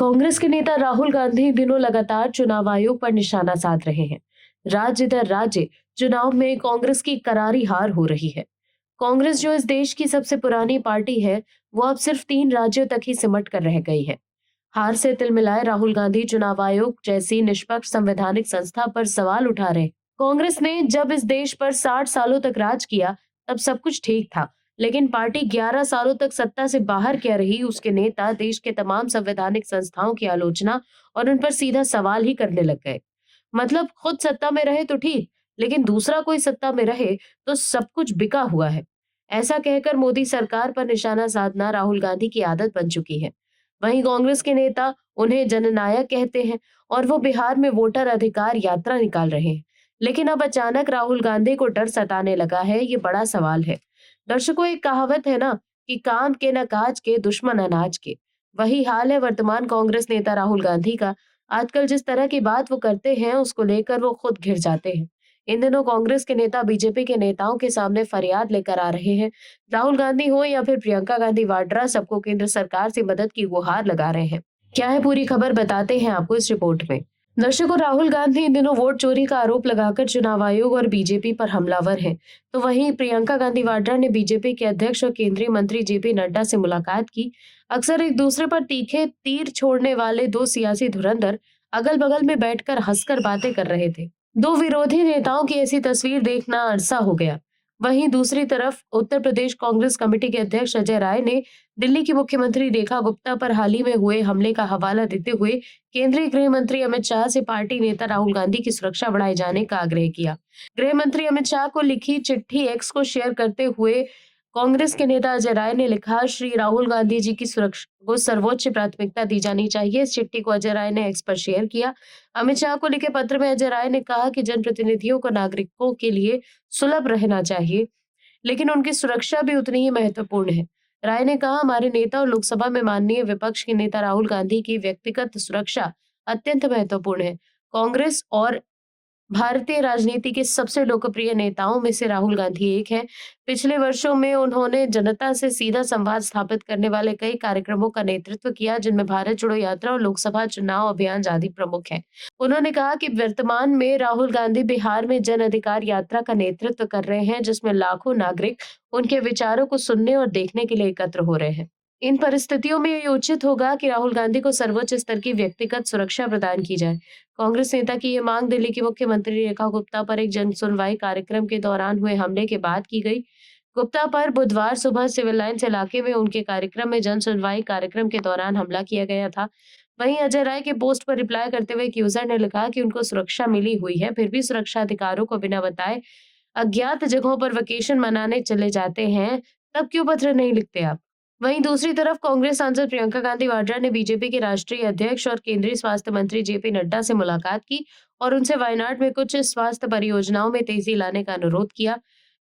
कांग्रेस के नेता राहुल गांधी इन दिनों लगातार चुनाव आयोग पर निशाना साध रहे हैं। राज्य दर राज्य चुनाव में कांग्रेस की करारी हार हो रही है। कांग्रेस जो इस देश की सबसे पुरानी पार्टी है, वो अब सिर्फ 3 राज्यों तक ही सिमट कर रह गई है। हार से तिलमिलाए राहुल गांधी चुनाव आयोग जैसी निष्पक्ष संवैधानिक संस्था पर सवाल उठा रहे। कांग्रेस ने जब इस देश पर 60 सालों तक राज किया, तब सब कुछ ठीक था। लेकिन पार्टी 11 सालों तक सत्ता से बाहर क्या रही, उसके नेता देश के तमाम संवैधानिक संस्थाओं की आलोचना और उन पर सीधा सवाल ही करने लग गए। मतलब खुद सत्ता में रहे तो ठीक, लेकिन दूसरा कोई सत्ता में रहे तो सब कुछ बिका हुआ है। ऐसा कहकर मोदी सरकार पर निशाना साधना राहुल गांधी की आदत बन चुकी है। वहीं कांग्रेस के नेता उन्हें जननायक कहते हैं और वो बिहार में वोटर अधिकार यात्रा निकाल रहे हैं। लेकिन अब अचानक राहुल गांधी को डर सताने लगा है, ये बड़ा सवाल है। दर्शकों, एक कहावत है ना कि काम के न काज के दुश्मन अनाज के। वही हाल है वर्तमान कांग्रेस नेता राहुल गांधी का। आजकल जिस तरह की बात वो करते हैं, उसको लेकर वो खुद घिर जाते हैं। इन दिनों कांग्रेस के नेता बीजेपी के नेताओं के सामने फरियाद लेकर आ रहे हैं। राहुल गांधी हो या फिर प्रियंका गांधी वाड्रा, सबको केंद्र सरकार से मदद की गुहार लगा रहे हैं। क्या है पूरी खबर, बताते हैं आपको इस रिपोर्ट में। दर्शकों, राहुल गांधी इन दिनों वोट चोरी का आरोप लगाकर चुनाव आयोग और बीजेपी पर हमलावर हैं। तो वहीं प्रियंका गांधी वाड्रा ने बीजेपी के अध्यक्ष और केंद्रीय मंत्री जेपी नड्डा से मुलाकात की। अक्सर एक दूसरे पर तीखे तीर छोड़ने वाले दो सियासी धुरंधर अगल बगल में बैठकर हंसकर बातें कर रहे थे। दो विरोधी नेताओं की ऐसी तस्वीर देखना अरसा हो गया। वहीं दूसरी तरफ उत्तर प्रदेश कांग्रेस कमेटी के अध्यक्ष अजय राय ने दिल्ली की मुख्यमंत्री रेखा गुप्ता पर हाल ही में हुए हमले का हवाला देते हुए केंद्रीय गृह मंत्री अमित शाह से पार्टी नेता राहुल गांधी की सुरक्षा बढ़ाए जाने का आग्रह किया। गृह मंत्री अमित शाह को लिखी चिट्ठी एक्स को शेयर करते हुए कांग्रेस के नेता अजय राय ने लिखा, श्री राहुल गांधी जी की सुरक्षा को सर्वोच्च प्राथमिकता दी जानी चाहिए। इस चिट्ठी को अजय राय ने एक्स पर शेयर किया। अमित शाह को लिखे पत्र में अजय राय ने कहा कि जनप्रतिनिधियों को नागरिकों के लिए सुलभ रहना चाहिए, लेकिन उनकी सुरक्षा भी उतनी ही महत्वपूर्ण है। राय ने कहा, हमारे नेता और लोकसभा में माननीय विपक्ष के नेता राहुल गांधी की व्यक्तिगत सुरक्षा अत्यंत महत्वपूर्ण है। कांग्रेस और भारतीय राजनीति के सबसे लोकप्रिय नेताओं में से राहुल गांधी एक हैं। पिछले वर्षों में उन्होंने जनता से सीधा संवाद स्थापित करने वाले कई कार्यक्रमों का नेतृत्व किया, जिनमें भारत जोड़ो यात्रा और लोकसभा चुनाव अभियान आदि प्रमुख हैं। उन्होंने कहा कि वर्तमान में राहुल गांधी बिहार में जन अधिकार यात्रा का नेतृत्व कर रहे हैं, जिसमें लाखों नागरिक उनके विचारों को सुनने और देखने के लिए एकत्र हो रहे हैं। इन परिस्थितियों में ये उचित होगा कि राहुल गांधी को सर्वोच्च स्तर की व्यक्तिगत सुरक्षा प्रदान की जाए। कांग्रेस नेता की ये मांग दिल्ली की मुख्यमंत्री रेखा गुप्ता पर एक जन सुनवाई कार्यक्रम के दौरान हुए हमले के बाद की गई। गुप्ता पर बुधवार सुबह सिविल लाइन्स इलाके में उनके कार्यक्रम में जन सुनवाई कार्यक्रम के दौरान हमला किया गया था। वहीं अजय राय के पोस्ट पर रिप्लाई करते हुए एक यूजर ने लिखा कि उनको सुरक्षा मिली हुई है, फिर भी सुरक्षा अधिकारियों को बिना बताए अज्ञात जगहों पर वेकेशन मनाने चले जाते हैं, तब क्यों पत्र नहीं लिखते आप? वहीं दूसरी तरफ कांग्रेस सांसद प्रियंका गांधी वाड्रा ने बीजेपी के राष्ट्रीय अध्यक्ष और केंद्रीय स्वास्थ्य मंत्री जेपी नड्डा से मुलाकात की और उनसे वायनाड में कुछ स्वास्थ्य परियोजनाओं में तेजी लाने का अनुरोध किया।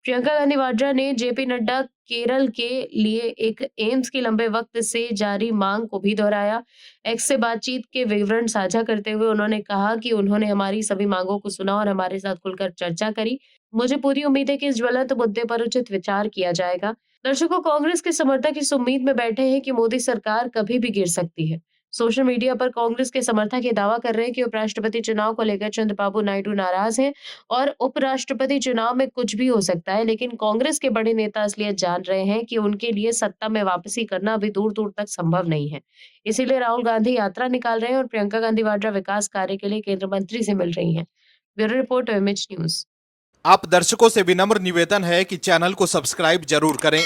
प्रियंका गांधी वाड्रा ने जेपी नड्डा केरल के लिए एक एम्स की लंबे वक्त से जारी मांग को भी दोहराया। एक्स से बातचीत के विवरण साझा करते हुए उन्होंने कहा कि उन्होंने हमारी सभी मांगों को सुना और हमारे साथ खुलकर चर्चा करी। मुझे पूरी उम्मीद है कि इस ज्वलंत मुद्दे पर उचित विचार किया जाएगा। दर्शकों, कांग्रेस के समर्थक इस उम्मीद में बैठे हैं कि मोदी सरकार कभी भी गिर सकती है। सोशल मीडिया पर कांग्रेस के समर्थक ये दावा कर रहे हैं कि उपराष्ट्रपति चुनाव को लेकर चंद्रबाबू नायडू नाराज हैं और उपराष्ट्रपति चुनाव में कुछ भी हो सकता है, लेकिन कांग्रेस के बड़े नेता असलियत जान रहे हैं कि उनके लिए सत्ता में वापसी करना अभी दूर दूर तक संभव नहीं है। इसीलिए राहुल गांधी यात्रा निकाल रहे हैं और प्रियंका गांधी वाड्रा विकास कार्य के लिए केंद्र मंत्री से मिल रही हैं। Bureau report, image news. आप दर्शकों से विनम्र निवेदन है कि चैनल को सब्सक्राइब जरूर करें